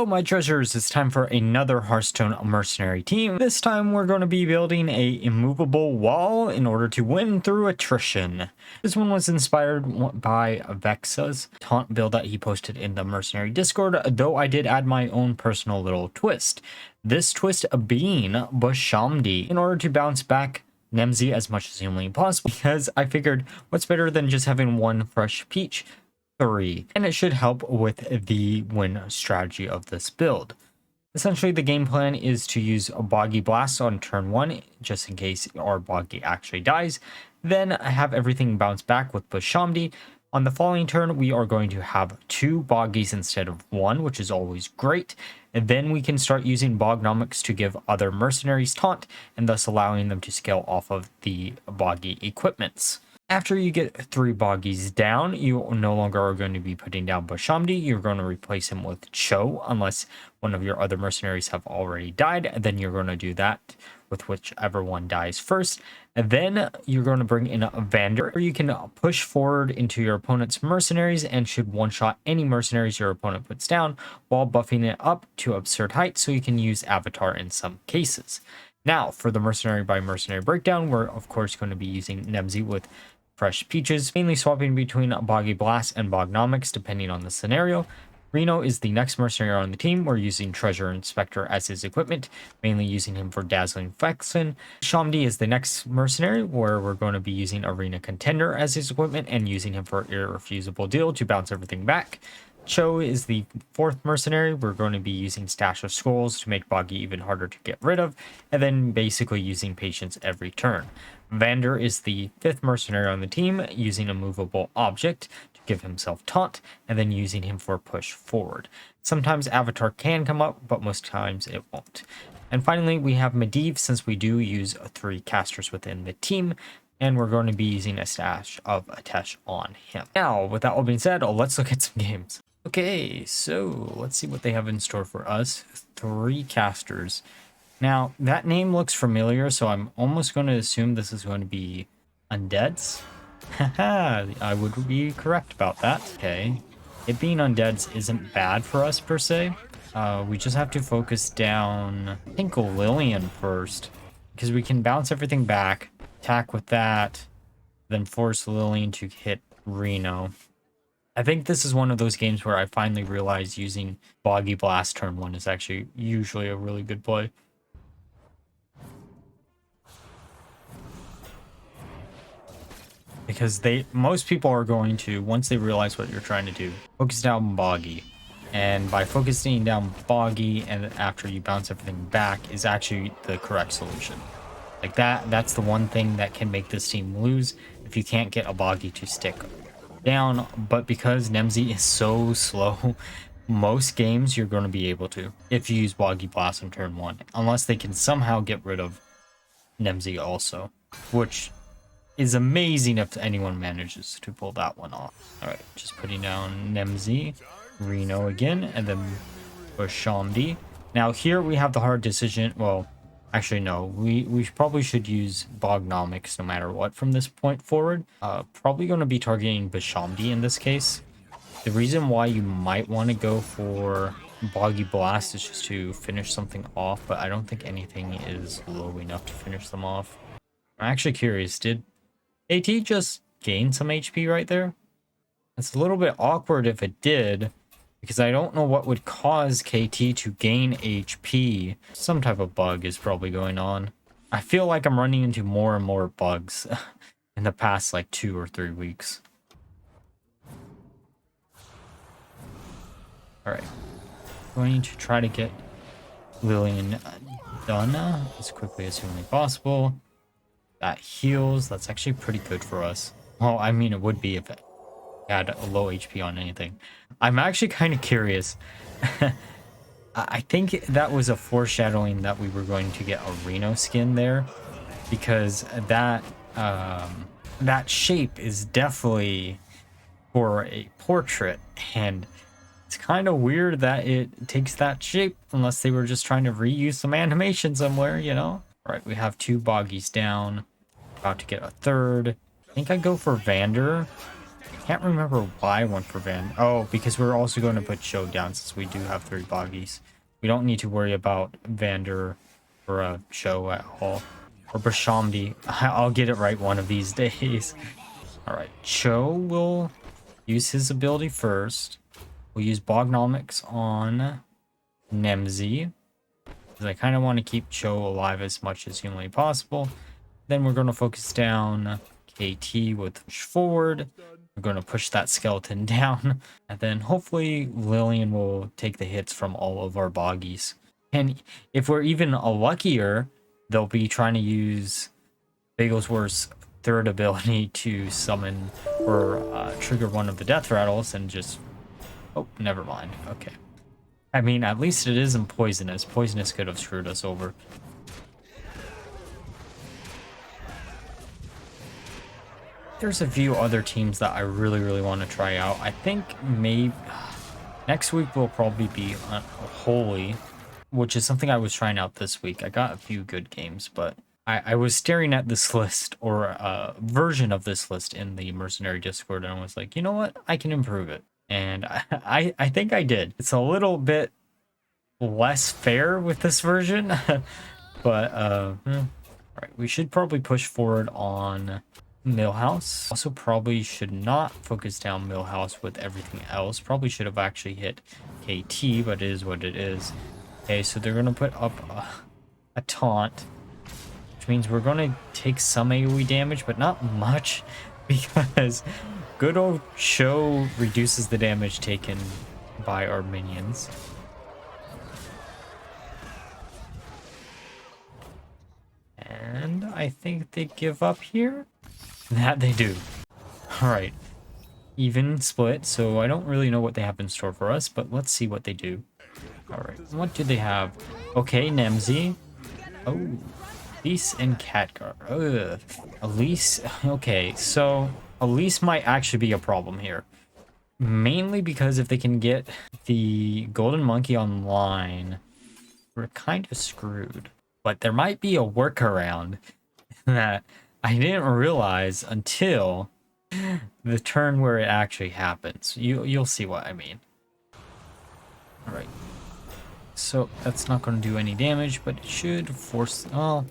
Hello my treasures, it's time for another Hearthstone Mercenary team. This time we're going to be building a immovable wall in order to win through attrition. This one was inspired by Vexa's taunt build that he posted in the Mercenary Discord, though I did add my own personal little twist. This twist being Bwonsamdi in order to bounce back Nemsy as much as humanly possible, because I figured what's better than just having one fresh peach? 3, and it should help with the win strategy of this build. Essentially, the game plan is to use a Boggy Blast on turn 1, just in case our Boggy actually dies. Then have everything bounce back with Bwonsamdi. On the following turn, we are going to have 2 Boggies instead of 1, which is always great. And then we can start using Bognomics to give other mercenaries taunt, and thus allowing them to scale off of the Boggy equipments. After you get 3 Boggies down, you no longer are going to be putting down Bwonsamdi. You're going to replace him with Cho, unless one of your other mercenaries have already died. And then you're going to do that with whichever one dies first. And then you're going to bring in a Vanndar, where you can push forward into your opponent's mercenaries and should one-shot any mercenaries your opponent puts down, while buffing it up to absurd height so you can use Avatar in some cases. Now, for the Mercenary by Mercenary Breakdown, we're of course going to be using Nemsy with fresh peaches, mainly swapping between Boggy Blast and Bognomics depending on the scenario. Reno is the next mercenary on the team. We're using Treasure Inspector as his equipment, mainly using him for Dazzling Flexin. Bwonsamdi is the next mercenary, where we're going to be using Arena Contender as his equipment and using him for Irrefusable Deal to bounce everything back. Cho is the 4th mercenary. We're going to be using Stash of Skulls to make Boggy even harder to get rid of, and then basically using Patience every turn. Vanndar is the 5th mercenary on the team, using a movable object to give himself taunt, and then using him for push forward. Sometimes Avatar can come up, but most times it won't. And finally, we have Medivh, since we do use 3 casters within the team, and we're going to be using a stash of Atesh on him. Now, with that all being said, let's look at some games. Okay, so let's see what they have in store for us. 3 casters. Now, that name looks familiar, so I'm almost going to assume this is going to be Undeads. Haha, I would be correct about that. Okay, it being Undeads isn't bad for us per se. We just have to focus down, I think, Lillian first, because we can bounce everything back, attack with that, then force Lillian to hit Reno. I think this is one of those games where I finally realized using Boggy Blast turn 1 is actually usually a really good play. Because most people are going to, once they realize what you're trying to do, focus down Boggy. And by focusing down Boggy and after you bounce everything back is actually the correct solution. Like that's the one thing that can make this team lose if you can't get a Boggy to stick down. But because Nemsy is so slow, most games you're going to be able to if you use Boggy Blast on turn 1, unless they can somehow get rid of Nemsy also, which is amazing if anyone manages to pull that one off. All right, just putting down Nemsy, Reno again, and then Bwonsamdi. Now here we have the hard decision. Well, actually no, we probably should use Bognomics no matter what from this point forward. Probably going to be targeting Bwonsamdi in this case. The reason why you might want to go for Boggy Blast is just to finish something off, but I don't think anything is low enough to finish them off. I'm actually curious, did AT just gain some HP right there? It's a little bit awkward if it did, because I don't know what would cause KT to gain HP. Some type of bug is probably going on. I feel like I'm running into more and more bugs in the past like 2 or 3 weeks. Alright. Going to try to get Lillian done as quickly as humanly possible. That heals. That's actually pretty good for us. Well, I mean, it would be if it had a low HP on anything. I'm actually kind of curious. I think that was a foreshadowing that we were going to get a Reno skin there, because that shape is definitely for a portrait, and it's kind of weird that it takes that shape, unless they were just trying to reuse some animation somewhere, you know? All right, we have 2 Boggies down. About to get a 3rd. I think I go for Vanndar Can't remember why I went for Van. Oh, because we're also going to put Show down since we do have 3 boggies. We don't need to worry about Vanndar or Show at all. Or Bwonsamdi. I'll get it right one of these days. Alright, Cho will use his ability first. We'll use Bognomics on Nemsy, because I kind of want to keep Cho alive as much as humanly possible. Then we're going to focus down KT with push forward. We're going to push that skeleton down. And then hopefully Lillian will take the hits from all of our boggies. And if we're even luckier, they'll be trying to use Bagelsworth's third ability to summon or trigger one of the death rattles and just... Oh, never mind. Okay. I mean, at least it isn't poisonous. Poisonous could have screwed us over. There's a few other teams that I really want to try out. I think maybe next week will probably be Holy, which is something I was trying out this week. I got a few good games, but I was staring at this list or a version of this list in the Mercenary Discord, and I was like, you know what? I can improve it. And I think I did. It's a little bit less fair with this version, but all right, we should probably push forward on Millhouse. Also probably should not focus down Millhouse with everything else. Probably should have actually hit KT, but it is what it is. Okay, so they're going to put up a taunt, which means we're going to take some AoE damage, but not much, because good old Show reduces the damage taken by our minions. And I think they give up here. That they do. Alright. Even split, so I don't really know what they have in store for us, but let's see what they do. Alright, what do they have? Okay, Nemsy. Oh, Elise and Khadgar. Ugh. Elise, okay, so Elise might actually be a problem here. Mainly because if they can get the Golden Monkey online, we're kind of screwed. But there might be a workaround that I didn't realize until the turn where it actually happens. You'll see what I mean. All right. So that's not going to do any damage, but it should force... Oh,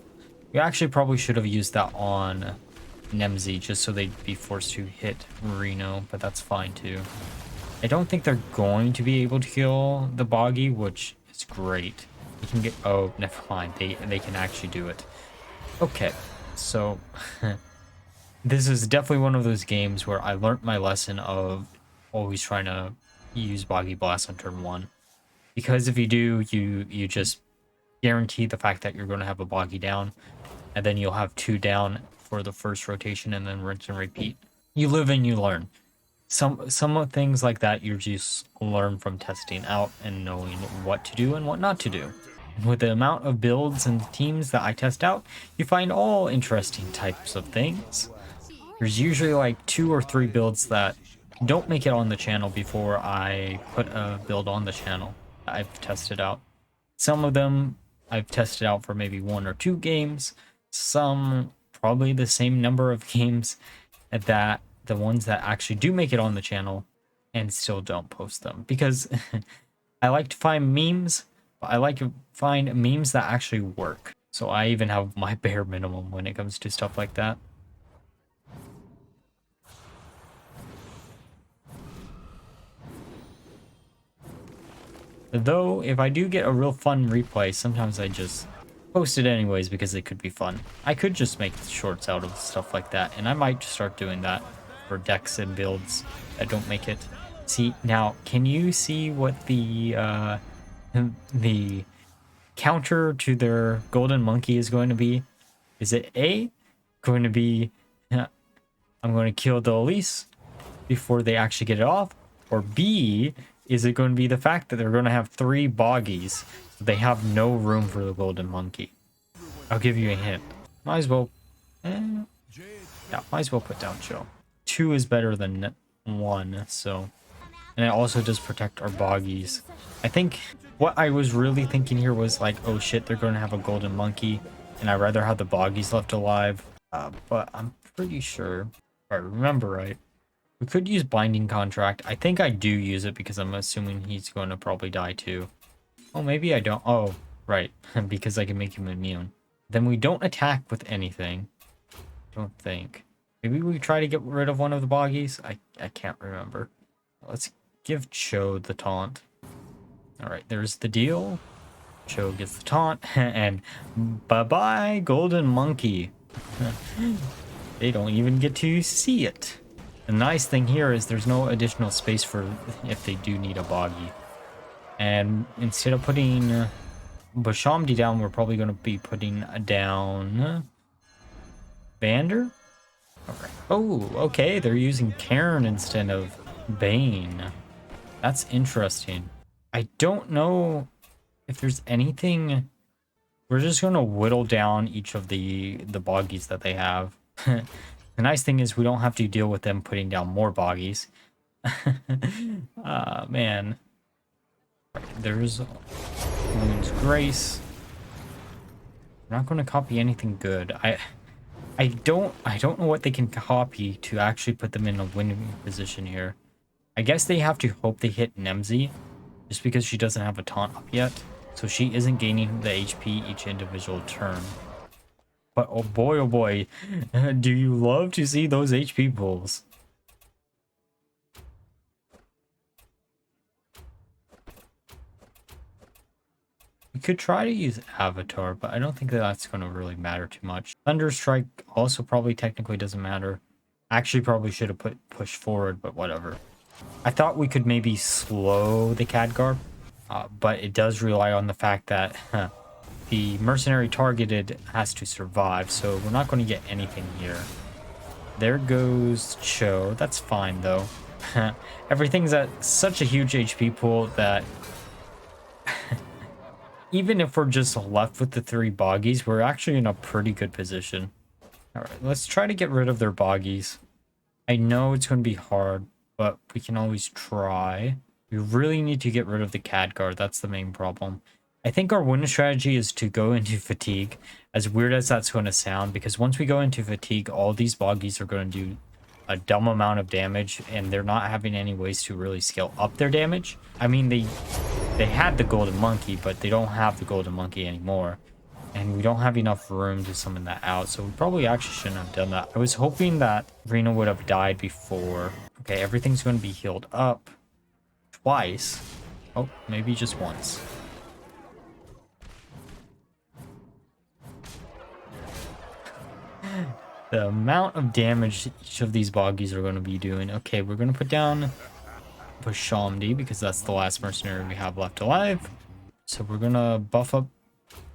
we actually probably should have used that on Nemsy just so they'd be forced to hit Reno, but that's fine too. I don't think they're going to be able to kill the Boggy, which is great. You can get... Oh, never mind. They can actually do it. Okay. So, this is definitely one of those games where I learned my lesson of always trying to use Boggy Blast on turn 1. Because if you do, you just guarantee the fact that you're going to have a Boggy down, and then you'll have 2 down for the first rotation, and then rinse and repeat. You live and you learn. Some of things like that you just learn from testing out and knowing what to do and what not to do. With the amount of builds and teams that I test out, you find all interesting types of things. There's usually like 2 or 3 builds that don't make it on the channel before I put a build on the channel that I've tested out. Some of them I've tested out for maybe 1 or 2 games. Some probably the same number of games, that the ones that actually do make it on the channel and still don't post them. Because I like to find memes. I like to find memes that actually work. So I even have my bare minimum when it comes to stuff like that. Though, if I do get a real fun replay, sometimes I just post it anyways because it could be fun. I could just make shorts out of stuff like that, and I might start doing that for decks and builds that don't make it. See, now, can you see what the counter to their Golden Monkey is going to be? Is it A, going to be, I'm going to kill the Elise before they actually get it off? Or B, is it going to be the fact that they're going to have 3 Boggies, so they have no room for the Golden Monkey? I'll give you a hint. Might as well, yeah, might as well put down Chill. 2 is better than 1, so... And it also does protect our Boggies. I think what I was really thinking here was like, oh shit, they're going to have a Golden Monkey, and I'd rather have the Boggies left alive. But I'm pretty sure, if I remember right, We could use Binding Contract. I think I do use it because I'm assuming he's going to probably die too. Oh, maybe I don't. Oh, right. Because I can make him immune. Then we don't attack with anything. Don't think. Maybe we try to get rid of one of the boggies. I can't remember. Let's give Cho the taunt. All right, there's the deal. Cho gets the taunt, and bye-bye, Golden Monkey. They don't even get to see it. The nice thing here is there's no additional space for if they do need a boggy. And instead of putting Bwonsamdi down, we're probably going to be putting down Vanndar. Okay. Oh, okay. They're using Cairn instead of Bane. That's interesting. I don't know if there's anything. We're just going to whittle down each of the boggies that they have. The nice thing is we don't have to deal with them putting down more boggies. Man. There's Moon's Grace. I'm not going to copy anything good. I don't know what they can copy to actually put them in a winning position here. I guess they have to hope they hit Nemsy, just because she doesn't have a taunt up yet, so she isn't gaining the HP each individual turn. But oh boy, do you love to see those HP pulls? We could try to use Avatar, but I don't think that that's going to really matter too much. Thunderstrike also probably technically doesn't matter. Actually, probably should have pushed forward, but whatever. I thought we could maybe slow the Khadgar, but it does rely on the fact that the mercenary targeted has to survive, so we're not going to get anything here. There goes Cho. That's fine, though. Everything's at such a huge HP pool that even if we're just left with the 3 boggies, we're actually in a pretty good position. All right, let's try to get rid of their boggies. I know it's going to be hard, but we can always try. We really need to get rid of the Khadgar. That's the main problem. I think our winning strategy is to go into Fatigue, as weird as that's going to sound, because once we go into Fatigue, all these boggies are going to do a dumb amount of damage, and they're not having any ways to really scale up their damage. I mean, they had the Golden Monkey, but they don't have the Golden Monkey anymore. And we don't have enough room to summon that out, so we probably actually shouldn't have done that. I was hoping that Reno would have died before. Okay, everything's going to be healed up twice. Oh, maybe just once. The amount of damage each of these boggies are going to be doing. Okay, we're going to put down Bwonsamdi because that's the last mercenary we have left alive. So we're going to buff up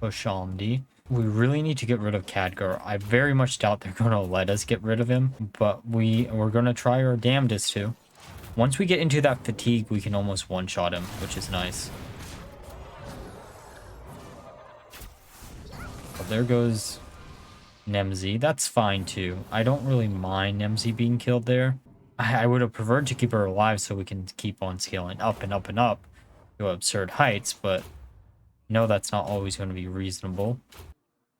Bwonsamdi. We really need to get rid of Khadgar. I very much doubt they're going to let us get rid of him, but we're going to try our damnedest to. Once we get into that fatigue, we can almost one-shot him, which is nice. But there goes Nemsy. That's fine too. I don't really mind Nemsy being killed there. I would have preferred to keep her alive so we can keep on scaling up and up and up to absurd heights, but no, that's not always going to be reasonable.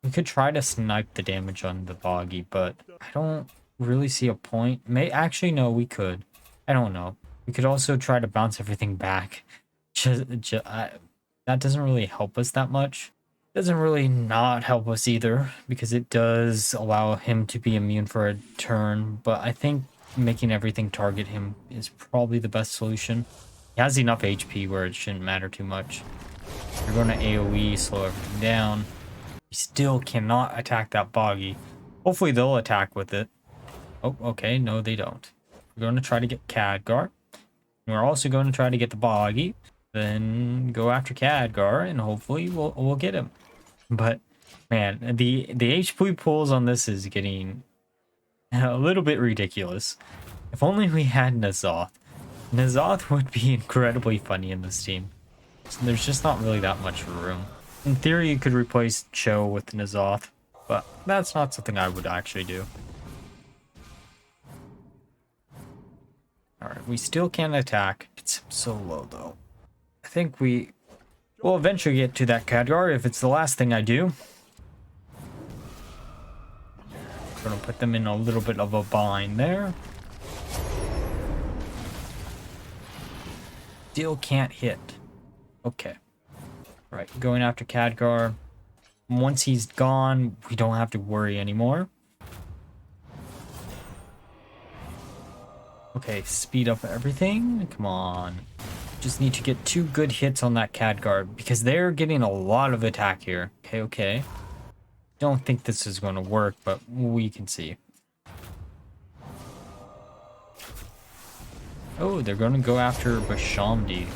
We could try to snipe the damage on the boggy, but I don't really see a point. Actually, no, we could. I don't know. We could also try to bounce everything back. That doesn't really help us that much. Doesn't really not help us either, because it does allow him to be immune for a turn, but I think making everything target him is probably the best solution. He has enough HP where it shouldn't matter too much. You're going to AoE, slow everything down. We still cannot attack that boggy. Hopefully they'll attack with it. Oh, okay, no they don't. We're going to try to get Khadgar. We're also going to try to get the boggy. Then go after Khadgar, and hopefully we'll get him. But man, the HP pools on this is getting a little bit ridiculous. If only we had N'Zoth. N'Zoth would be incredibly funny in this team. So there's just not really that much room. In theory, you could replace Cho with N'Zoth, but that's not something I would actually do. Alright, we still can't attack. It's so low though. I think we will eventually get to that Khadgar if it's the last thing I do. I'm gonna put them in a little bit of a bind there. still can't hit. Okay. Right, going after Khadgar. Once he's gone, we don't have to worry anymore. Okay, speed up everything. Come on. Just need to get 2 good hits on that Khadgar because they're getting a lot of attack here. Okay, okay. Don't think this is going to work, but we can see. Oh, they're going to go after Bwonsamdi.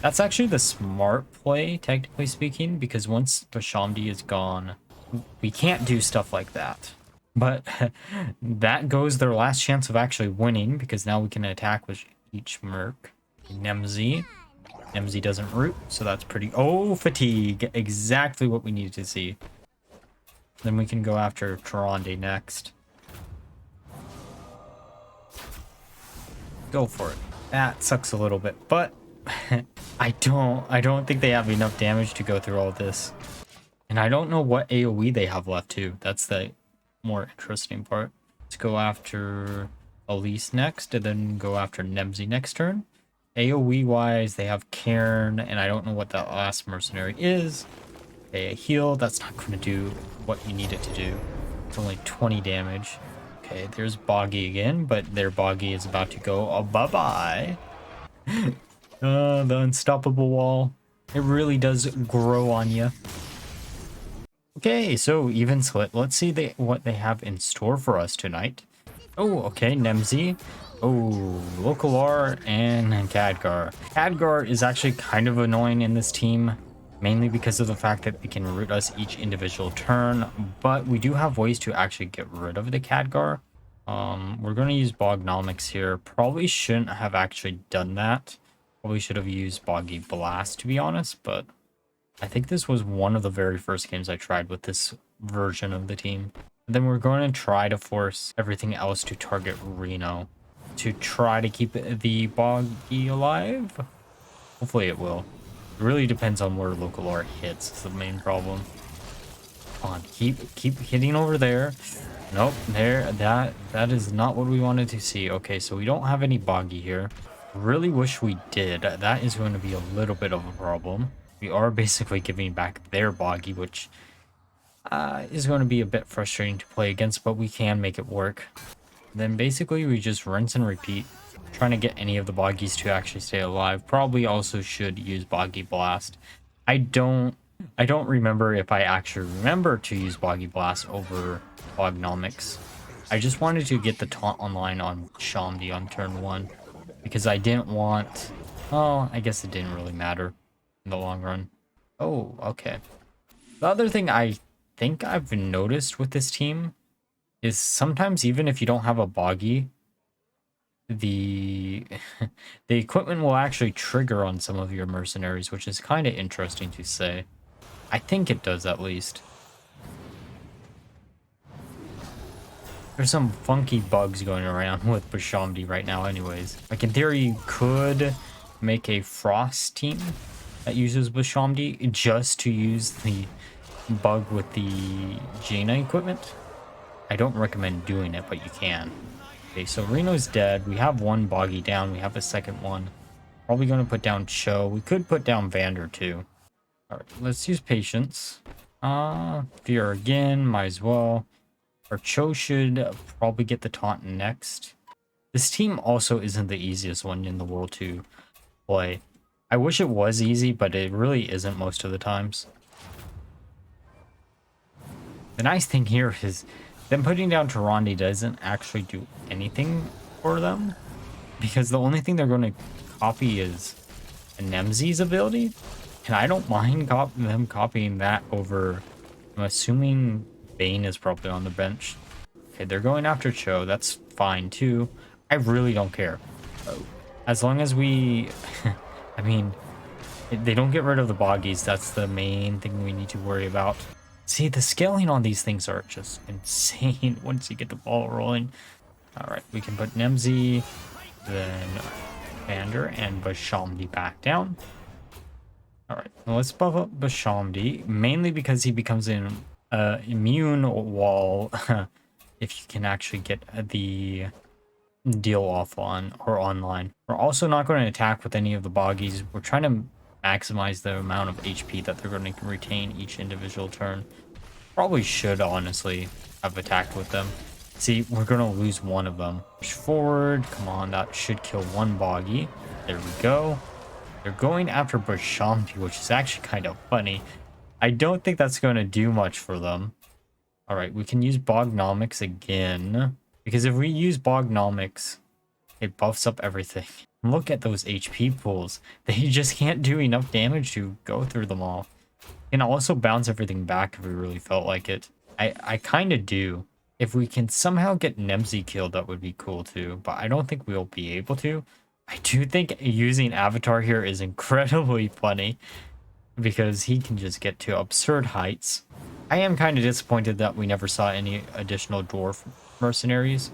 That's actually the smart play, technically speaking, because once Bwonsamdi is gone, we can't do stuff like that. But that goes their last chance of actually winning, because now we can attack with each Merc. Nemsy. Nemsy doesn't root, so that's pretty... Oh, fatigue. Exactly what we needed to see. Then we can go after Tyrande next. Go for it. That sucks a little bit, but I don't think they have enough damage to go through all this. And I don't know what AoE they have left too. That's the more interesting part. Let's go after Elise next, and then go after Nemsy next turn. AoE wise, they have Cairn, and I don't know what that last mercenary is. Okay, a heal, that's not going to do what you need it to do. It's only 20 damage. Okay, there's Boggy again, but their Boggy is about to go. Oh, bye-bye. The unstoppable wall. It really does grow on you. Okay, so even split. Let's see what they have in store for us tonight. Oh, okay, Nemsy. Oh, Local R and Khadgar. Khadgar is actually kind of annoying in this team, mainly because of the fact that it can root us each individual turn, but we do have ways to actually get rid of the Khadgar. We're going to use Bognomics here. Probably shouldn't have actually done that. Probably should have used Boggy Blast, to be honest, but I think this was one of the very first games I tried with this version of the team. And then we're going to try to force everything else to target Reno to try to keep the Boggy alive. Hopefully it will. It really depends on where Local R hits. It's the main problem. Come on, keep hitting over there. Nope, there. That is not what we wanted to see. Okay, so we don't have any Boggy here. Really wish we did. That is going to be a little bit of a problem. We are basically giving back their Boggy, which is going to be a bit frustrating to play against, but we can make it work. Then basically we just rinse and repeat, trying to get any of the Boggies to actually stay alive. Probably also should use Boggy Blast. I don't remember if I actually remember to use Boggy Blast over Bognomics. I just wanted to get the taunt online on Bwonsamdi on turn 1 because I didn't want... Oh, I guess it didn't really matter in the long run. Oh, okay. The other thing I think I've noticed with this team is sometimes even if you don't have a Boggy, the equipment will actually trigger on some of your mercenaries, which is kind of interesting to say. I think it does, at least. There's some funky bugs going around with Bwonsamdi right now anyways. Like, in theory, you could make a Frost team that uses Bwonsamdi just to use the bug with the Jaina equipment. I don't recommend doing it, but you can. Okay, so Reno's dead. We have one Boggy down. We have a second one. Probably going to put down Cho. We could put down Vanndar too. Alright, let's use Patience. Fear again, might as well. Our Cho should probably get the taunt next. This team also isn't the easiest one in the world to play. I wish it was easy, but it really isn't most of the times. The nice thing here is them putting down Tyrande doesn't actually do anything for them, because the only thing they're going to copy is Nemsy's ability, and I don't mind them copying that over... I'm assuming Bane is probably on the bench. Okay, they're going after Cho. That's fine too. I really don't care. As long as we... I mean, they don't get rid of the Boggies. That's the main thing we need to worry about. See, the scaling on these things are just insane once you get the ball rolling. Alright, we can put Nemsy, then Vanndar, and Bwonsamdi back down. Alright, let's buff up Bwonsamdi, mainly because he becomes an immune wall if you can actually get the deal offline or online. We're also not going to attack with any of the boggies. We're trying to maximize the amount of HP that they're going to retain each individual turn. Probably should honestly have attacked with them. See, we're going to lose one of them. Push forward. Come on, that should kill one boggy. There we go. They're going after Bwonsamdi, which is actually kind of funny. I don't think that's going to do much for them. All right, we can use Bognomics again. Because if we use Bognomics, it buffs up everything. Look at those HP pools. They just can't do enough damage to go through them all. Can also bounce everything back if we really felt like it. I kind of do. If we can somehow get Nemsy killed, that would be cool too. But I don't think we'll be able to. I do think using Avatar here is incredibly funny. Because he can just get to absurd heights. I am kind of disappointed that we never saw any additional dwarf mercenaries.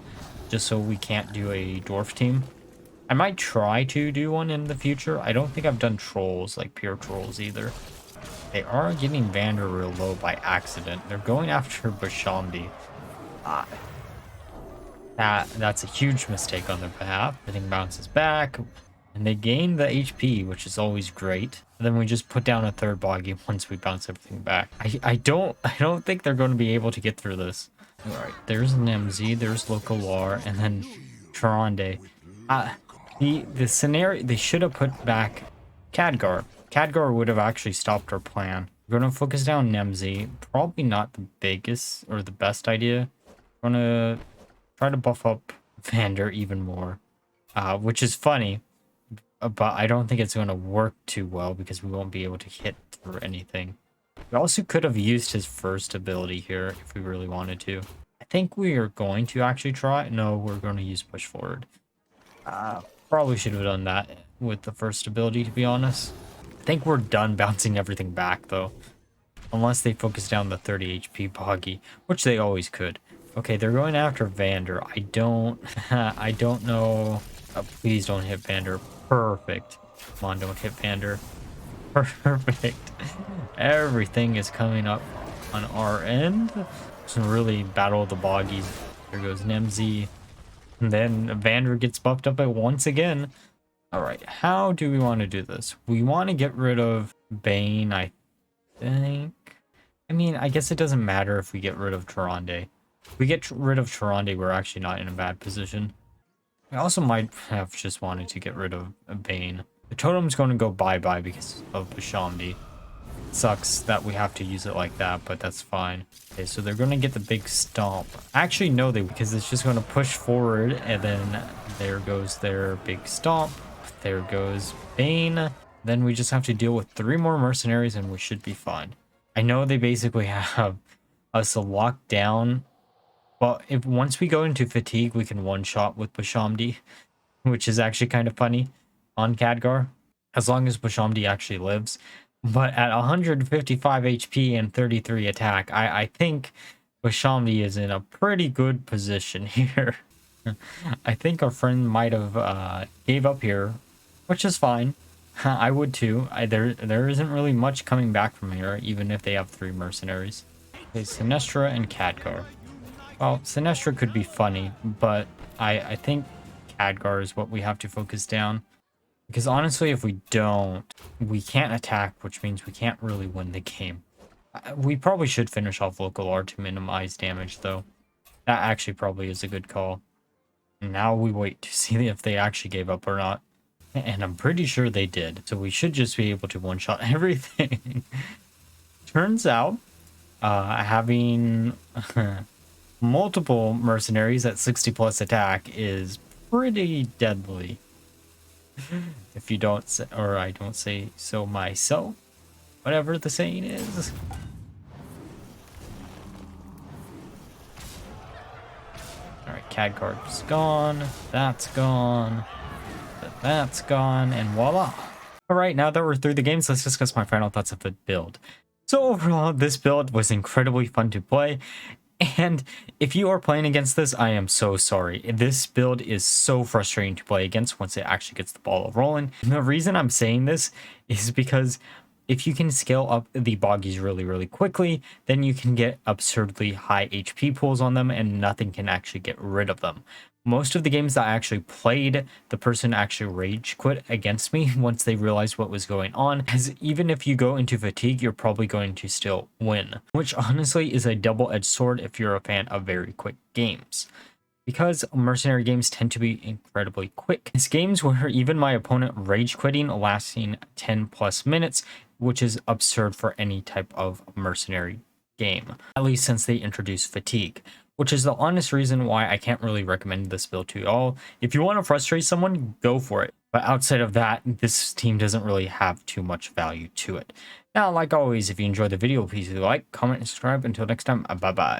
Just so we can't do a dwarf team. I might try to do one in the future. I don't think I've done trolls, like pure trolls either. They are getting Vanndar real low by accident. They're going after Bwonsamdi. That's a huge mistake on their behalf. Everything bounces back. And they gain the HP, which is always great. And then we just put down a third boggy once we bounce everything back. I don't think they're going to be able to get through this. All right, there's Nemsy, there's Lokalar, and then Tyrande. The scenario, they should have put back Khadgar. Khadgar would have actually stopped our plan. We're going to focus down Nemsy. Probably not the biggest or the best idea. We're going to try to buff up Vanndar even more, which is funny. But I don't think it's going to work too well because we won't be able to hit through anything. We also could have used his first ability here if we really wanted to. I think we are going to actually try. No, we're going to use push forward. Probably should have done that with the first ability, to be honest. I think we're done bouncing everything back, though. Unless they focus down the 30 HP boggy, which they always could. Okay, they're going after Vanndar. I don't know. Please don't hit Vanndar. Perfect. Come on, don't hit Vanndar. Perfect. Everything is coming up on our end. So really battle the boggies. There goes Nemsy. And then Vanndar gets buffed up once again. All right, how do we want to do this? We want to get rid of Bane, I think. I mean, I guess it doesn't matter if we get rid of Tyrande. If we get rid of Tyrande, we're actually not in a bad position. I also might have just wanted to get rid of Bane. The totem's going to go bye-bye because of Bwonsamdi. Sucks that we have to use it like that, but that's fine. Okay, so they're going to get the big stomp. Actually, no, because it's just going to push forward, and then there goes their big stomp. There goes Bane. Then we just have to deal with 3 more mercenaries, and we should be fine. I know they basically have us locked down. Well, once we go into fatigue, we can one-shot with Bwonsamdi, which is actually kind of funny on Khadgar, as long as Bwonsamdi actually lives. But at 155 HP and 33 attack, I think Bwonsamdi is in a pretty good position here. I think our friend might have gave up here, which is fine. I would too. There isn't really much coming back from here, even if they have 3 mercenaries. Okay, Sinestra and Khadgar. Well, Sinestra could be funny, but I think Khadgar is what we have to focus down. Because honestly, if we don't, we can't attack, which means we can't really win the game. We probably should finish off Lokalar to minimize damage, though. That actually probably is a good call. Now we wait to see if they actually gave up or not. And I'm pretty sure they did. So we should just be able to one-shot everything. Turns out, having multiple mercenaries at 60 plus attack is pretty deadly. If you don't say, or I don't say so myself, whatever the saying is. Alright, Khadgar's gone, that's gone, that's gone, and voila. Alright, now that we're through the games, let's discuss my final thoughts of the build. So overall, this build was incredibly fun to play. And if you are playing against this, I am so sorry. This build is so frustrating to play against once it actually gets the ball rolling. And the reason I'm saying this is because if you can scale up the boggies really, really quickly, then you can get absurdly high HP pools on them and nothing can actually get rid of them. Most of the games that I actually played, the person actually rage quit against me once they realized what was going on, as even if you go into fatigue, you're probably going to still win, which honestly is a double-edged sword if you're a fan of very quick games. Because mercenary games tend to be incredibly quick, it's games where even my opponent rage quitting lasting 10 plus minutes, which is absurd for any type of mercenary game, at least since they introduced fatigue, which is the honest reason why I can't really recommend this build to y'all. If you want to frustrate someone, go for it. But outside of that, this team doesn't really have too much value to it. Now, like always, if you enjoyed the video, please do like, comment, and subscribe. Until next time, bye-bye.